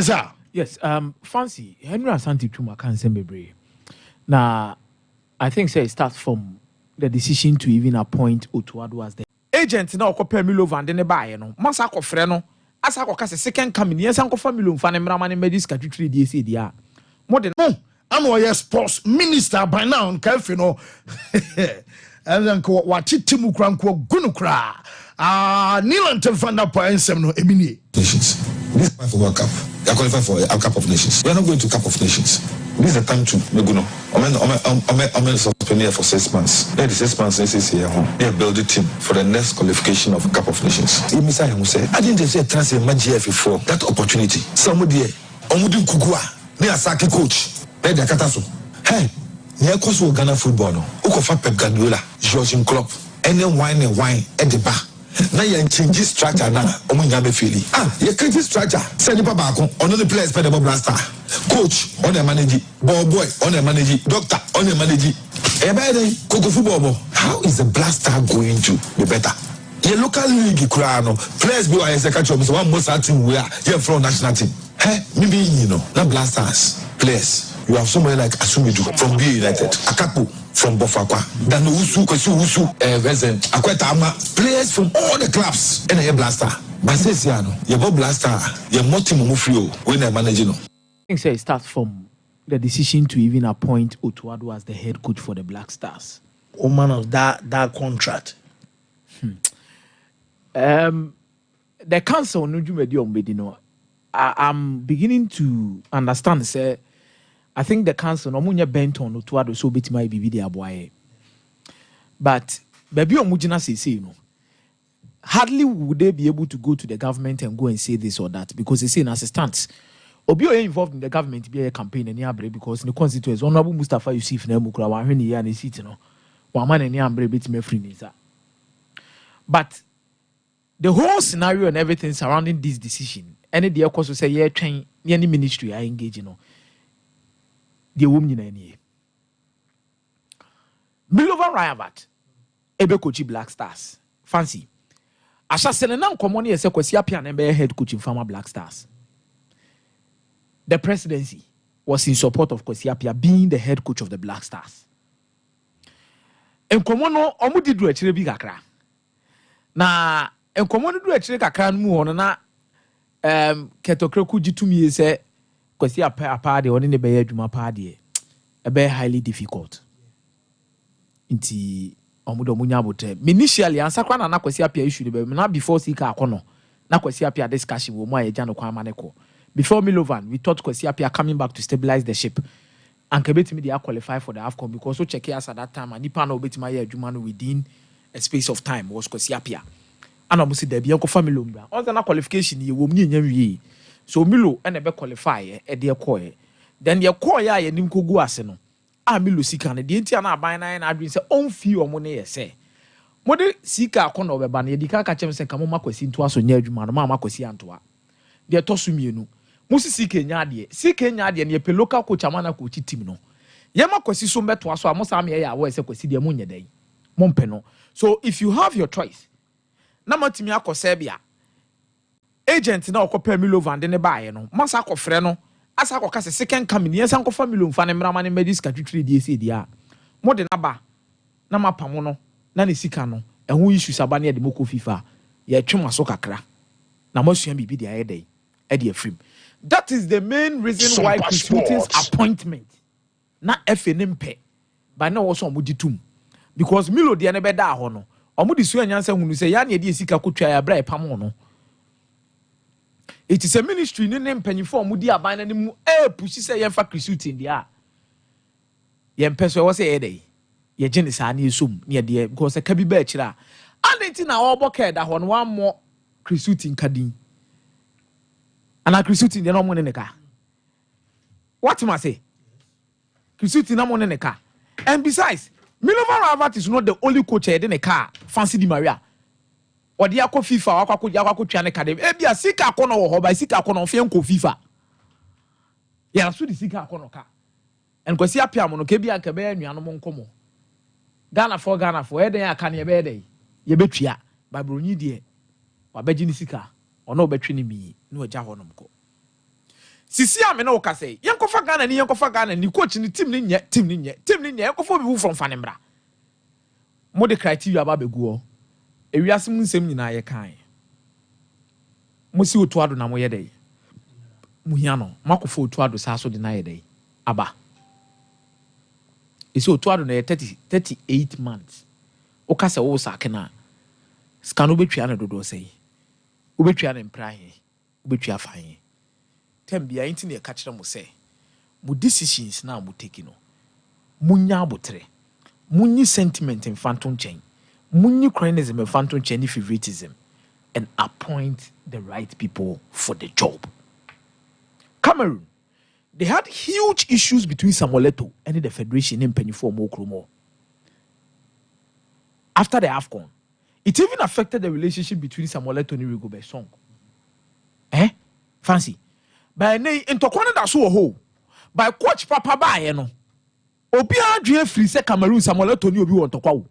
Sir. Yes, Fancy, Henry Asante Chuma can send me. Now, I think it starts from the decision to even appoint Otto Addo as the agent now compare Milo and then buy no. Masako Freno, as I got a second coming, yes, Uncle Family and Fanny Mramani Medis 3 days a more than no. I'm a sports minister by now, Kelfino. And then what Timu Kranko Gunukra. Nilan Telfanda Poensem Emini. Nations. This is for World Cup. They are qualified for a Cup of Nations. We are not going to Cup of Nations. This is the time to Meguno. I'm suspended for 6 months. Then the 6 months is here. They build a team for the next qualification of Cup of Nations. I didn't say transfer Magia for that opportunity. Somebody, Omudu Kugua, they are Saki coach. They are Kataso. Hey, near Kosovo Ghana football. Ukofa Pep Guardiola, Georgian Klopp, and then wine at the bar. Now you change structure now. You change structure. Send the back on the players by the blaster. Coach on the manager, ball boy on the manager, doctor on the manager. Coco football. How is the blaster going to be better? Your local league crown players be a second job. So one most team we are here from national team. Hey, maybe you know, not blasters players. You have somebody like Asumidu from B United, Akaku from Bofakwa, then Usu, Resident, Akwetama, players from all the clubs, and a blaster. Basesiano, your Bob Blaster, your Motimufrio, when they're managing. I think it starts from the decision to even appoint Otto Addo as the head coach for the Black Stars. Oh man of that contract. The council no I'm beginning to understand, say. I think the council no munya bent on Otto Addo so bit my be the aboy. But baby omujina say no. Hardly would they be able to go to the government and go and say this or that because they say in assistance. Obi involved in the government be a campaign and yabre because in the constituency Honorable Mustafa Yusuf na mukura wa hwe ne ya na seat no. Wa man ne ambre bit me free nisa. But the whole scenario and everything surrounding this decision, any the course say yeah train any ministry I engage you know. The woman in any Milovan Rayavat, Ebe coach Black Stars. Fancy. Asha Selenan Komoni as a Kwesiapia and head coach in former Black Stars. The presidency was in support of Kwesiapia being the head coach of the Black Stars. And Komono Omudi do a chirebi kakra. Na and Komono do a chire kakra mu on na Okraku jitumi say Kwesi apa de oni ne be adwuma pa de e be highly difficult nti omudo munya abotre initially ansakwa na Kwesi apia issue de be na before sika akono na Kwesi apia discussion wo mu ayeja no kwa maneko before Milovan we thought Kwesi apia coming back to stabilize the ship and kebetimi they qualify for the AFCON because so check us at that time and nipa na obetima ye adwuma no within a space of time was Kwesi apia and omusi de bi enko family mbra on na qualification ye wo mu nyanya wie. So Milo and a qualify a dear coy. Then your coy ya nimko go aseno. Milo sika ne the intia na buy nine adwin say on fee or money say. Mode sika kono beba na yedika ka chem say kamo makwasi nto aso nya adwuma no ma makwasi antoa. De tosu mienu. Musi sika nya ade. Sika nya ade ne pe local coach amana coach team no. Ye makwasi so beto aso amosa me ya wo say kwasi de mo nya dai. Mompe no. So if you have your choice. Na matimi akose bia. Agent na okopa Milovan de ne baaye no masa akofre no asa akoka se second coming yes ankofa Milovan ne mrama ne medis ka 3 days dia mo de na ba na mapamo no na ne sika no ehun issues aba ne de moko FIFA ye twema so kakra na mo sua bibi de aye dey e de afrim. That is the main reason why Putin's appointment na FA ne mpe ba na wo so mo ditum because Milo de ne be da ho no omo di so anyansa hunu se ya ne de sika kotwa ya bra e pamo no. It is a ministry in name penny for Mudi Abana mu pussy say yen fa Krisutin dia. Yen peso was a day. Ye genis ani sum near dear because a cabi betchra. And it's in our bocket that one more Krisutin kadin. And I Krisutin the no one in the car. What must I say? Krisutin no one in the car. And besides, Milovan Ravat is not the only coach in a car. Fancy Di Maria. Or the Aqua FIFA, Aqua Chan Academy. Ebia Sika Kono or by Sika Kono Fianco FIFA. Ya so the Sika Konoka. And Kosia Piamono Kebia Kabe and Yanamon Como. Ghana for Eden can ye bede. Ye betria by Bruni dear. Or Bejini Sika. Or no betrini me, no Jahonumco. Sisi a me na woka say yankofa Ghana ni coach ni team ni nye yankofa bi from Fanembra mo de criteria ba begu o ewiase mu nsem nyina ye kan mo si Otto Addo na mo ye dey mo hia no makofo Otto Addo sa so de na ye dey aba isi Otto Addo na 38 months oka se wo sa kena scan obetwa na dodo say obetwa na mpra he obetwa fa he Tembia inti ne catch them say mu decisions na mu take no munya abotre munyi sentiment in phantom chain munyi cronyism in phantom chain favoritism and appoint the right people for the job. Cameroon, they had huge issues between Samuel Eto'o and the federation in Pennyfor Mokromo. After the AFCON, it even affected the relationship between Samuel Eto'o and Rigobert Song. Fancy. By nay into corner that so ho by coach Papa by no obi adwe free say Cameroon Samuel Eto'o ni obi won to kwawo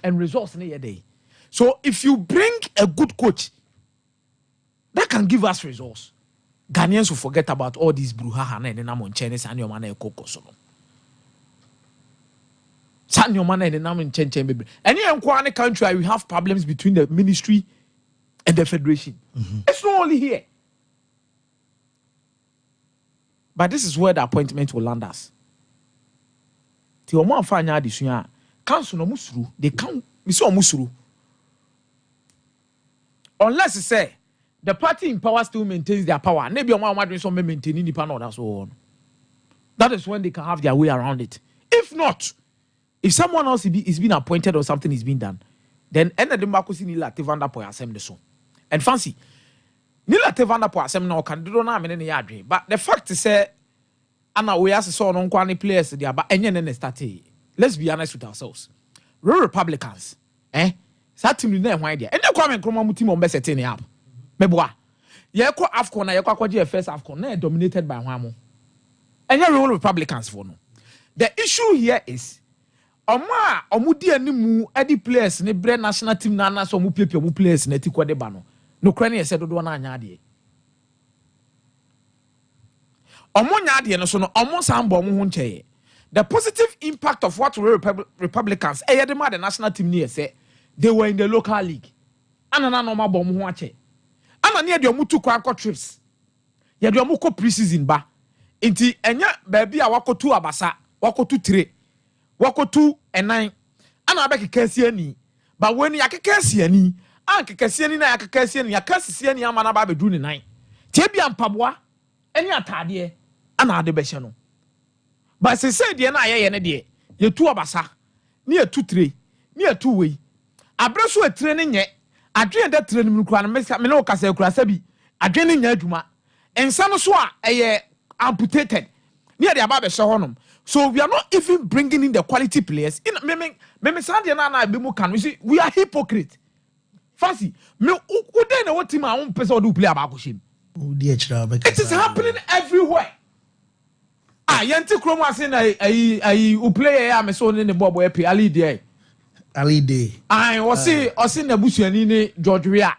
and results na day. So if you bring a good coach that can give us results, Ghanaians will forget about all these brouhaha na na mon Chinese and your man e kokko so no san your man na na mon chen bebre any enkwani country we have problems between the ministry and the federation. It's not only here. But this is where the appointment will land us. Ti omo afanya adisua council no musuru they can me say musuru unless you say the party in power still maintains their power. Maybe omo amadwe so maintaining the panel that's all. That is when they can have their way around it. If not, if someone else is being appointed or something is being done, then end of the makusi ni la Tevanda po asem so. And fancy Nila Tevanda po asem na okandiro na amene ne yadwe. But the fact is say ana we as so no kwani players there but enye ne start. Let's be honest with ourselves. Real Republicans, sa team ni na hwan dia. Ene kwa me nkroma mu team on be setting up. Meboa. Ye ko AFCON na ye kwa kwaje first AFCON na dominated by hwan mo. Enye Real Republicans for no. The issue here is omu di animu edi players ne bre national team na na so omu piepie omu players na ti kwade ba no. No kra ne se dodo na anya ade. Omo nya ade no so no omo sambo omo ho ncheye. The positive impact of what Republicans the national team near say they were in the local league. Anana no ma bom ho ache. Ana ne de omu tu kwa trips. Ye de omu ko preseason ba. Nti enya baabi a wakotu abasa, wakotu 3, wakotu 9. Ana abeka kasi ani. Ba weni yakekasi ani. Kekasi ani na yakekasi ani, yakasi ani ama na ba bedu ni 9. Tie bia mpaboa eni atade ana ade be hye no. But se say de na aye ne de ye tu abasa ne ye tu 3 ne ye tu wei abreso etire ne nye adwen da tire nim kura na me no kasa kura sabi adwen ne nya adwuma ensa no so a eye amputated ne ye de aba be hye honom. So we are not even bringing in the quality players in me say de na be mu kan we are hypocrite. Fancy me ude na what team a won pese o do play aba ko shim. It is happening everywhere. Yanti kromo ase na u player ya me so ne bobo epi Ali Day. Osi na busuani ni George Weah.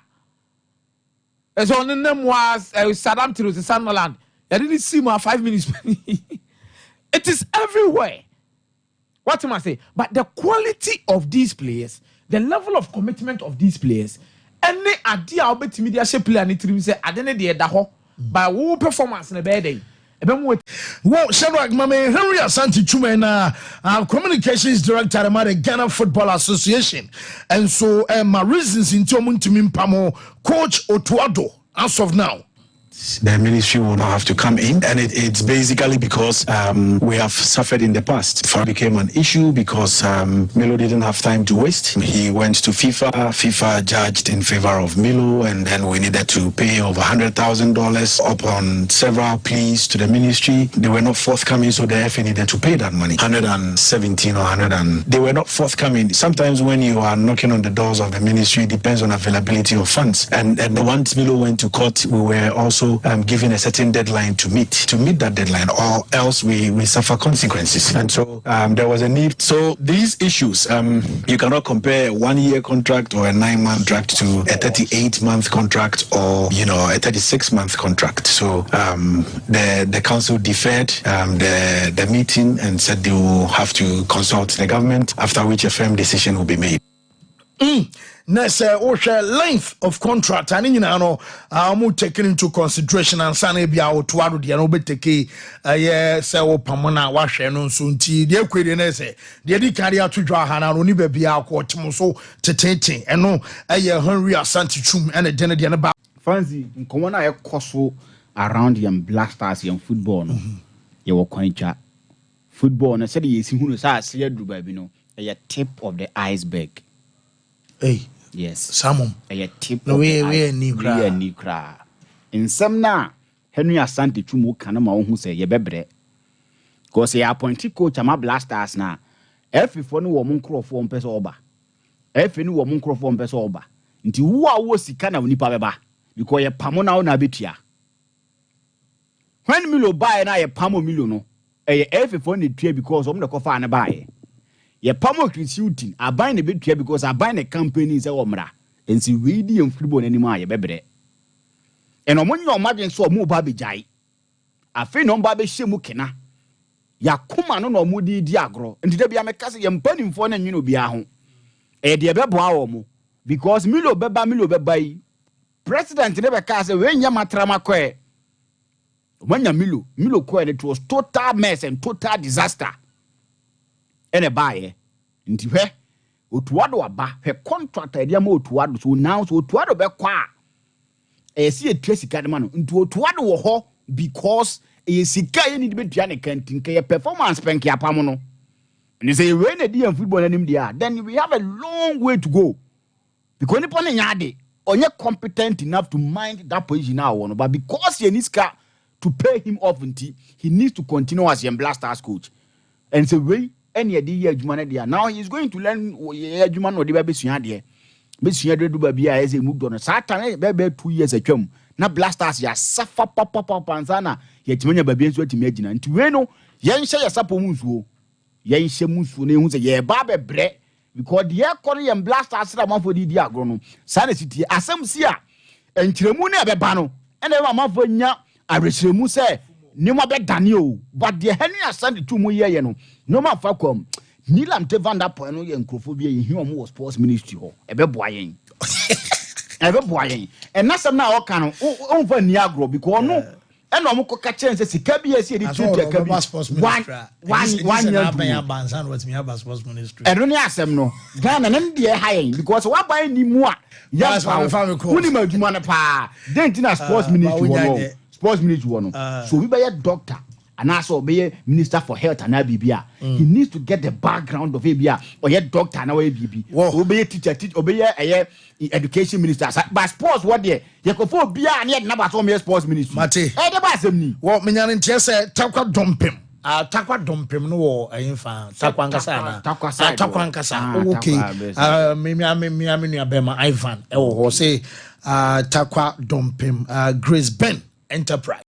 So on name was Saddam to Sunderland. I didn't see my 5 minutes. It is everywhere. What am I say? But the quality of these players, the level of commitment of these players, any idea about media player and team say I didn't dey da ho by wo performance na be dey. Well, Shadrach Mame Henry Asante Chuma na communications director at the Ghana Football Association, and so my reasons in Tiomuntimi Mpamo coach Otto Addo as of now. The ministry will not have to come in, and it's basically because we have suffered in the past. It became an issue because Milo didn't have time to waste. He went to FIFA. FIFA judged in favor of Milo, and then we needed to pay over $100,000 upon several pleas to the ministry. They were not forthcoming, so the FA needed to pay that money, 117 or 100, and they were not forthcoming. Sometimes when you are knocking on the doors of the ministry, it depends on availability of funds. And once Milo went to court, we were also also given a certain deadline to meet that deadline, or else we suffer consequences. And so there was a need. So these issues, you cannot compare a 1-year contract or a 9-month contract to a 38-month contract or a 36-month contract. So the council deferred the meeting and said they will have to consult the government, after which a firm decision will be made. Next, length of contract and taken into consideration and Sunny be out to Otto Addo Pamona wash and soon tea. Dear Quidinese, the carry out to draw Hana only be our court so to and no a year Henry Santi Chum and a dinner about Fancy Komona a coso around young blasters young football. You were coincha football and said he who is as Dubai, a tip of the iceberg. Hey, yes, some a tip no of way, the Nikra. In some now, Henry Asante Chumu Kanama who say ye bebre. Cause he appointed coach Ama Blasters now. If you no woman crow for peso oba. If you no woman crow for peso oba. Until who was the kind of nipabeba. Because ye pamona on abitia. When Milo buy and I a pamo milono, a if you need trade because the coffee and buy. Ye pamo shooting, I buy a bit here because I buy a company is a omra. And see ready and football anymore, ye bebre. And when your imagine so more baby jai. I feel no baby shemukena. Ya kuma no mudi diagro. And today be a mekasi yam penning for and be a home. E de bebo because Milo beba President never cast a when yamatrama kwe. When ya Milo kwe, it was total mess and total disaster. And a buyer into her Otuado aba her contract idea more Otuado so now so Otuado be kwa e see a tracy cadman into Otuado ho because a sika need to be Janet Kentin performance penki apamono. And you say when a dear football and him then we have a long way to go because upon a yard or you're competent enough to mind that position now but because he needs to pay him off he needs to continue as a blasters coach and so we any idea now he's going to learn Juman or the baby Suadia. Miss Yadre do baby as a moved on a Saturday, baby 2 years a chum. Now blasters ya suffer papa panzana, yet many babies what imagine and to reno, yan say a sapomuzo, yan shemusu names a ye barber bread, because the air Korean blasters are for the diagonal, sanity, as some seer, and Tremuna bebano, and ever mafanya, I resume say. No more bad Daniel, but the Henry has sent it 2 more years. No more Falcom. Nilam Tevanda Pano and Crophobia in human sports ministry. Ebe boying. And that's now can over Niagro because no. And no more catch and says, Cabia said it's sports ministry. I don't ask them no. Ghana and India high because what by any more? Yes, I'm then sports ministry. Sports ministry so we buy a doctor and also be a minister for health and ABBA. He needs to get the background of ABBA or yet doctor and ABB. Or be a teacher, obey a education minister. But sports what there? You can for beer and yet never saw me a sports ministry. Mate, what Minyan just said, Takwa dumpim. Takwa dumpim no infant. Takwankasa. Okay. Mimi Abema Ivan. Say Takwa dumpim. Grace Ben Enterprise.